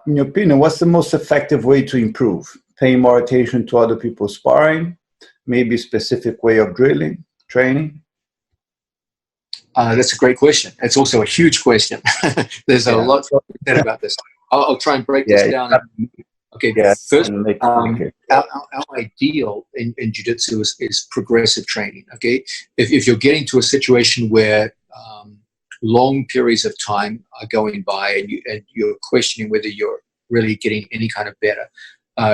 in your opinion, what's the most effective way to improve? Paying more attention to other people's sparring, maybe a specific way of drilling, training? That's a great question. It's also a huge question. There's a lot to say about this. I'll try and break this down. Okay, first, our ideal in jiu-jitsu is progressive training. Okay, if you're getting to a situation where long periods of time are going by and you're questioning whether you're really getting any kind of better,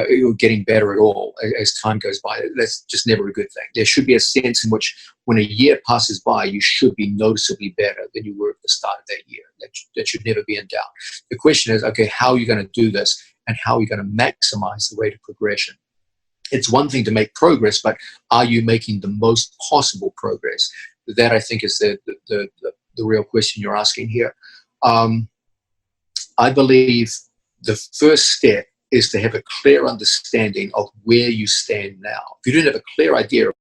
you're getting better at all as time goes by, that's just never a good thing. There should be a sense in which when a year passes by, you should be noticeably better than you were at the start of that year. That should never be in doubt. The question is, okay, how are you going to do this, and how are you going to maximize the rate of progression? It's one thing to make progress, but are you making the most possible progress? That, I think, is the real question you're asking here. I believe the first step is to have a clear understanding of where you stand now. If you don't have a clear idea of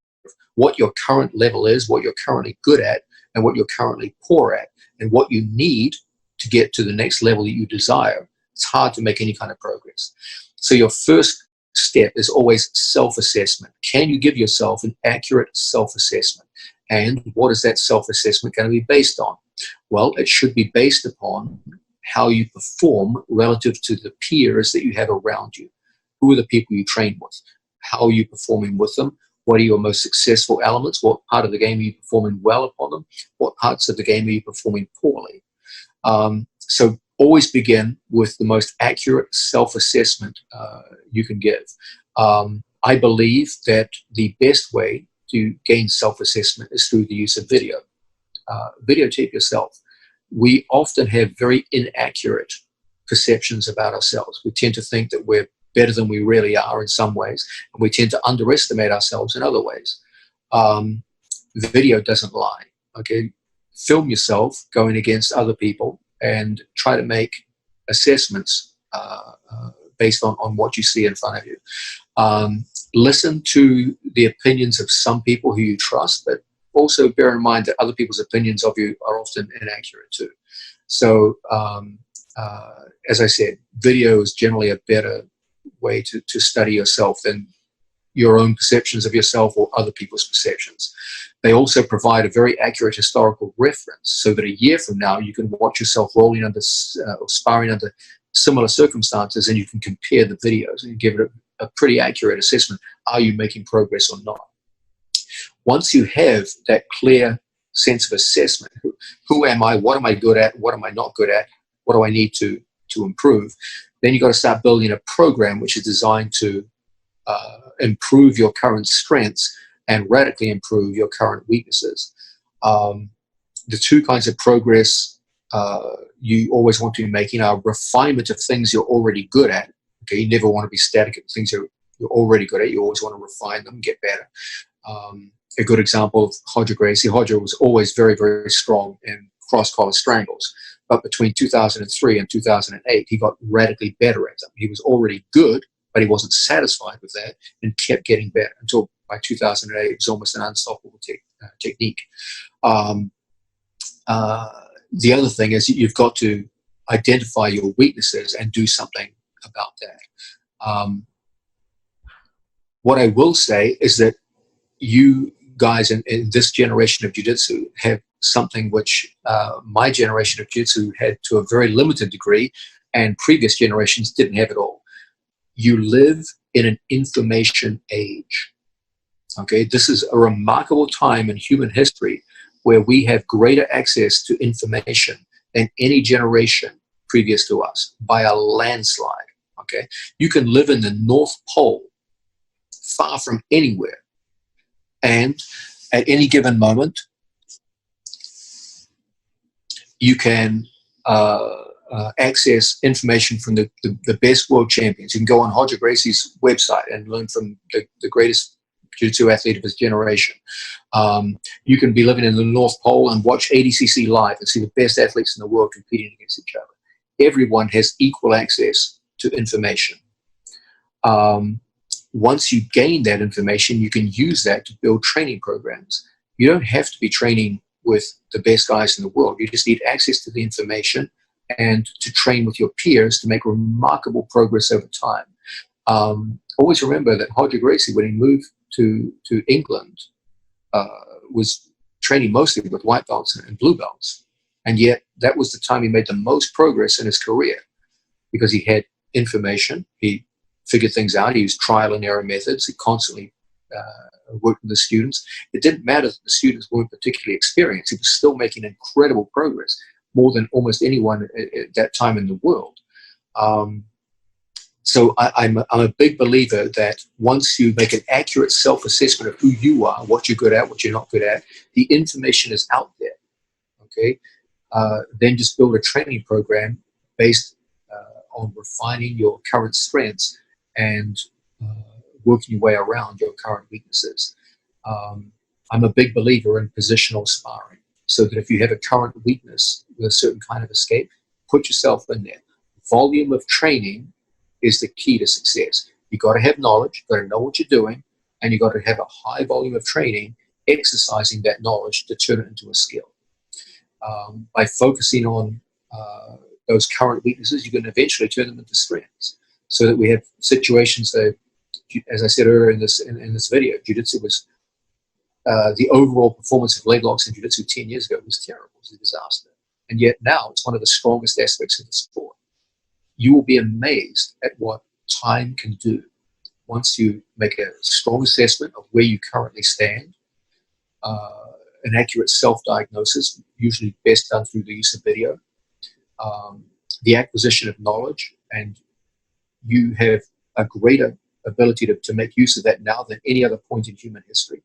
what your current level is, what you're currently good at, and what you're currently poor at, and what you need to get to the next level that you desire, it's hard to make any kind of progress. So your first step is always self-assessment. Can you give yourself an accurate self-assessment? And what is that self-assessment going to be based on? Well, it should be based upon how you perform relative to the peers that you have around you. Who are the people you train with? How are you performing with them? What are your most successful elements? What part of the game are you performing well upon them? What parts of the game are you performing poorly? So always begin with the most accurate self-assessment you can give. I believe that the best way to gain self-assessment is through the use of video. Videotape yourself. We often have very inaccurate perceptions about ourselves. We tend to think that we're better than we really are in some ways, and we tend to underestimate ourselves in other ways. Video doesn't lie. Okay, film yourself going against other people and try to make assessments based on what you see in front of you. Listen to the opinions of some people who you trust, but also bear in mind that other people's opinions of you are often inaccurate too. So, as I said, video is generally a better way to study yourself than your own perceptions of yourself or other people's perceptions. They also provide a very accurate historical reference so that a year from now you can watch yourself rolling under or sparring under similar circumstances, and you can compare the videos and give it a pretty accurate assessment. Are you making progress or not? Once you have that clear sense of assessment, who am I, what am I good at, what am I not good at, what do I need to improve, then you've got to start building a program which is designed to improve your current strengths and radically improve your current weaknesses. The two kinds of progress you always want to be making are refinement of things you're already good at. Okay, you never want to be static at things you're already good at. You always want to refine them, get better. A good example of Hodger Gracie. Hodger was always very, very strong in cross-collar strangles. But between 2003 and 2008, he got radically better at them. He was already good, but he wasn't satisfied with that and kept getting better until by 2008, it was almost an unstoppable technique. The other thing is you've got to identify your weaknesses and do something about that. What I will say is that you guys in this generation of jiu-jitsu have something which my generation of jiu-jitsu had to a very limited degree, and previous generations didn't have at all. You live in an information age. Okay, this is a remarkable time in human history where we have greater access to information than any generation previous to us by a landslide. Okay, you can live in the North Pole, far from anywhere, and at any given moment, you can access information from the best world champions. You can go on Hodger Gracie's website and learn from the greatest jiu-jitsu athlete of his generation. You can be living in the North Pole and watch ADCC live and see the best athletes in the world competing against each other. Everyone has equal access to information. Once you gain that information, you can use that to build training programs. You don't have to be training with the best guys in the world. You just need access to the information and to train with your peers to make remarkable progress over time. Always remember that Gracie, when he moved to England, was training mostly with white belts and blue belts. And yet that was the time he made the most progress in his career, because he had information, he figured things out, he used trial and error methods, he constantly worked with the students. It didn't matter that the students weren't particularly experienced, he was still making incredible progress, more than almost anyone at that time in the world. So I'm a big believer that once you make an accurate self-assessment of who you are, what you're good at, what you're not good at, the information is out there, okay? Then just build a training program based on refining your current strengths and working your way around your current weaknesses. I'm a big believer in positional sparring, so that if you have a current weakness with a certain kind of escape, put yourself in there. Volume of training is the key to success. You got to have knowledge, you got to know what you're doing, and you got to have a high volume of training, exercising that knowledge to turn it into a skill. By focusing on those current weaknesses, you can eventually turn them into strengths. So that we have situations that, as I said earlier in this video, Jiu-Jitsu was the overall performance of leg locks in Jiu-Jitsu 10 years ago was terrible. It was a disaster. And yet now it's one of the strongest aspects of the sport. You will be amazed at what time can do once you make a strong assessment of where you currently stand, an accurate self-diagnosis, usually best done through the use of video, the acquisition of knowledge, and you have a greater ability to make use of that now than any other point in human history.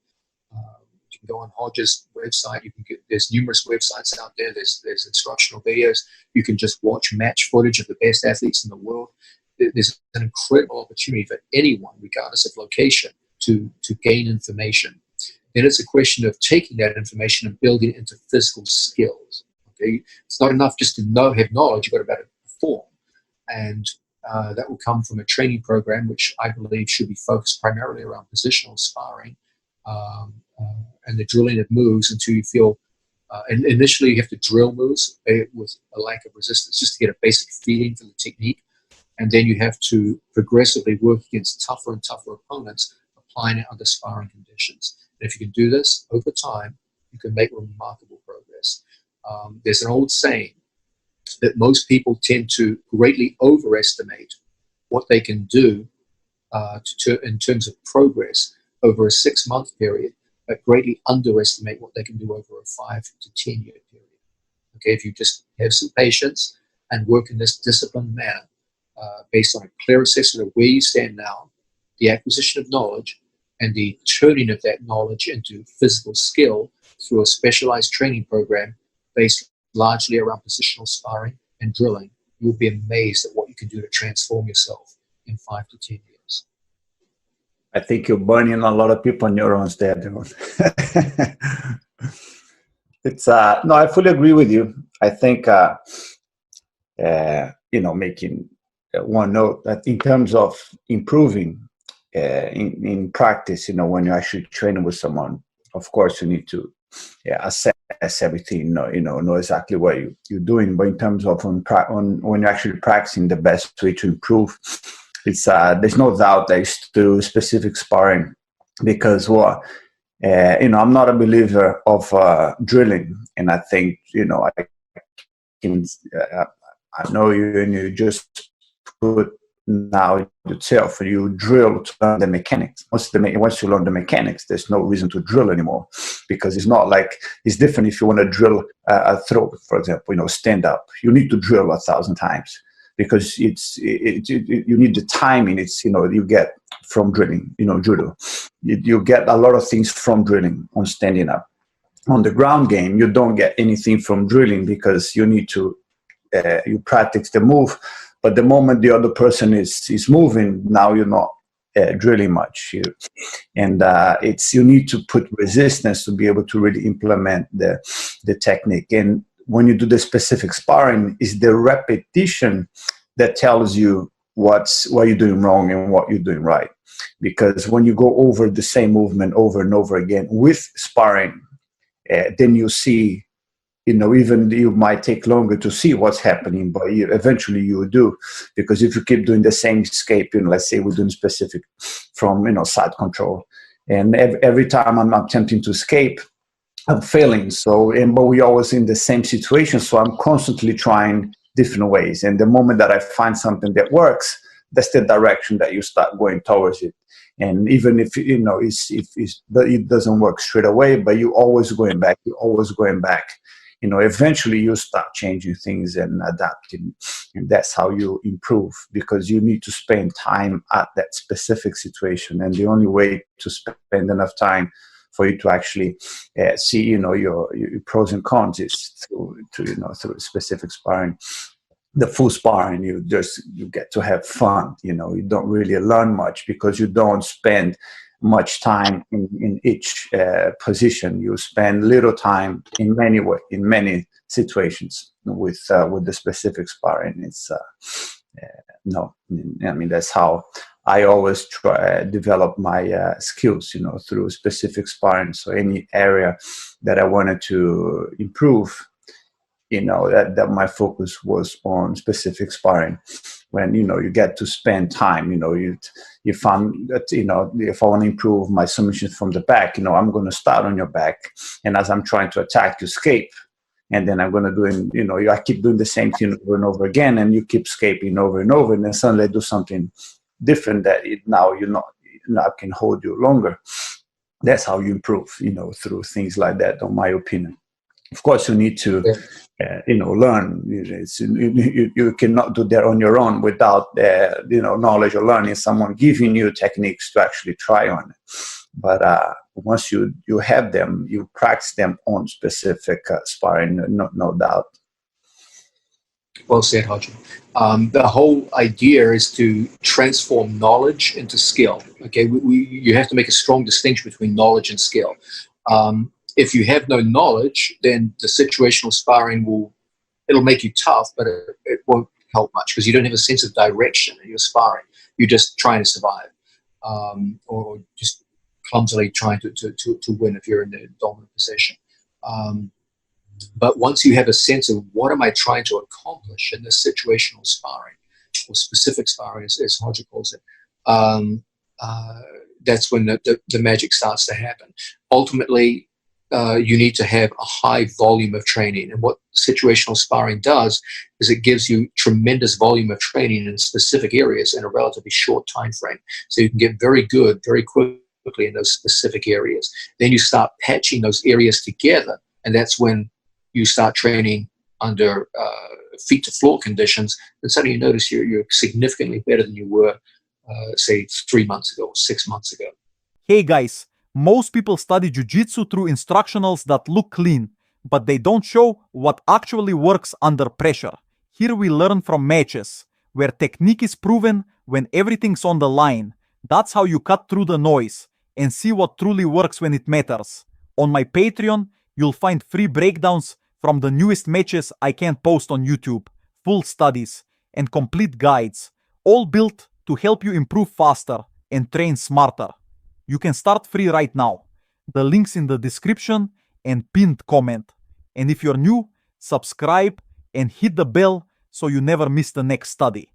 You can go on Hodge's website. There's numerous websites out there. There's instructional videos. You can just watch match footage of the best athletes in the world. There's an incredible opportunity for anyone, regardless of location, to gain information. Then it's a question of taking that information and building it into physical skills. Okay, it's not enough just to have knowledge. You've got to be able to perform, and that will come from a training program, which I believe should be focused primarily around positional sparring. And the drilling of moves until you feel, and initially you have to drill moves with a lack of resistance just to get a basic feeling for the technique. And then you have to progressively work against tougher and tougher opponents, applying it under sparring conditions. And if you can do this over time, you can make remarkable progress. There's an old saying that most people tend to greatly overestimate what they can do in terms of progress over a 6-month period, but greatly underestimate what they can do over a 5 to 10 year period. Okay, if you just have some patience and work in this disciplined manner, based on a clear assessment of where you stand now, the acquisition of knowledge, and the turning of that knowledge into physical skill through a specialized training program based largely around positional sparring and drilling, you'll be amazed at what you can do to transform yourself in 5 to 10 years. I think you're burning a lot of people neurons there, dude. It's no, I fully agree with you. I think making one note that in terms of improving in practice, when you're actually training with someone, of course you need to assess everything, know exactly what you're doing. But in terms of when you're actually practicing, the best way to improve, it's there's no doubt that it's through specific sparring, because I'm not a believer of drilling, and I think I know you, and you just put now yourself, and you drill to learn the mechanics. Once you learn the mechanics, there's no reason to drill anymore, because it's not like it's different. If you want to drill a throw, for example, stand up, you need to drill 1,000 times, because you need the timing. It's you get from drilling, judo. You get a lot of things from drilling on standing up. On the ground game, you don't get anything from drilling, because you need to you practice the move. But the moment the other person is moving, now you're not drilling much. You need to put resistance to be able to really implement the technique. And when you do the specific sparring, is the repetition that tells you what you're doing wrong and what you're doing right. Because when you go over the same movement over and over again with sparring, then you see even you might take longer to see what's happening, but eventually you will do, because if you keep doing the same escape, let's say we're doing specific from, side control, and every time I'm attempting to escape, I'm failing. But we always in the same situation, so I'm constantly trying different ways. And the moment that I find something that works, that's the direction that you start going towards it. And even if it doesn't work straight away, but you're always going back. Eventually you start changing things and adapting, and that's how you improve, because you need to spend time at that specific situation. And the only way to spend enough time for you to actually see, your pros and cons is through specific sparring. The full sparring, you get to have fun. You don't really learn much because you don't spend much time in each position. You spend little time in many situations with the specific sparring. It's that's how I always try develop my skills, through specific sparring. So any area that I wanted to improve, that my focus was on specific sparring. When you get to spend time, you find that if I want to improve my submissions from the back, I'm going to start on your back, and as I'm trying to attack, you escape, and then I'm going to do I keep doing the same thing over and over again, and you keep escaping over and over, and then suddenly I do something different that now can hold you longer. That's how you improve, through things like that, in my opinion. Of course, you need to, learn. You cannot do that on your own without, knowledge or learning, someone giving you techniques to actually try on. But once you have them, you practice them on specific sparring, no doubt. Well said, Haji. The whole idea is to transform knowledge into skill. Okay, you have to make a strong distinction between knowledge and skill. If you have no knowledge, then the situational sparring it'll make you tough, but it won't help much because you don't have a sense of direction in your sparring. You're just trying to survive, or just clumsily trying to win if you're in the dominant position. But once you have a sense of what am I trying to accomplish in this situational sparring, or specific sparring, as Hodge calls it, that's when the magic starts to happen. Ultimately, you need to have a high volume of training. And what situational sparring does is it gives you tremendous volume of training in specific areas in a relatively short time frame. So you can get very good very quickly in those specific areas. Then you start patching those areas together, and that's when you start training under feet to floor conditions, and suddenly you notice you're significantly better than you were, say, 3 months ago, 6 months ago. Hey guys, most people study Jiu-Jitsu through instructionals that look clean, but they don't show what actually works under pressure. Here we learn from matches, where technique is proven when everything's on the line. That's how you cut through the noise and see what truly works when it matters. On my Patreon, you'll find free breakdowns from the newest matches I can't post on YouTube, full studies, and complete guides, all built to help you improve faster and train smarter. You can start free right now. The link's in the description and pinned comment. And if you're new, subscribe and hit the bell so you never miss the next study.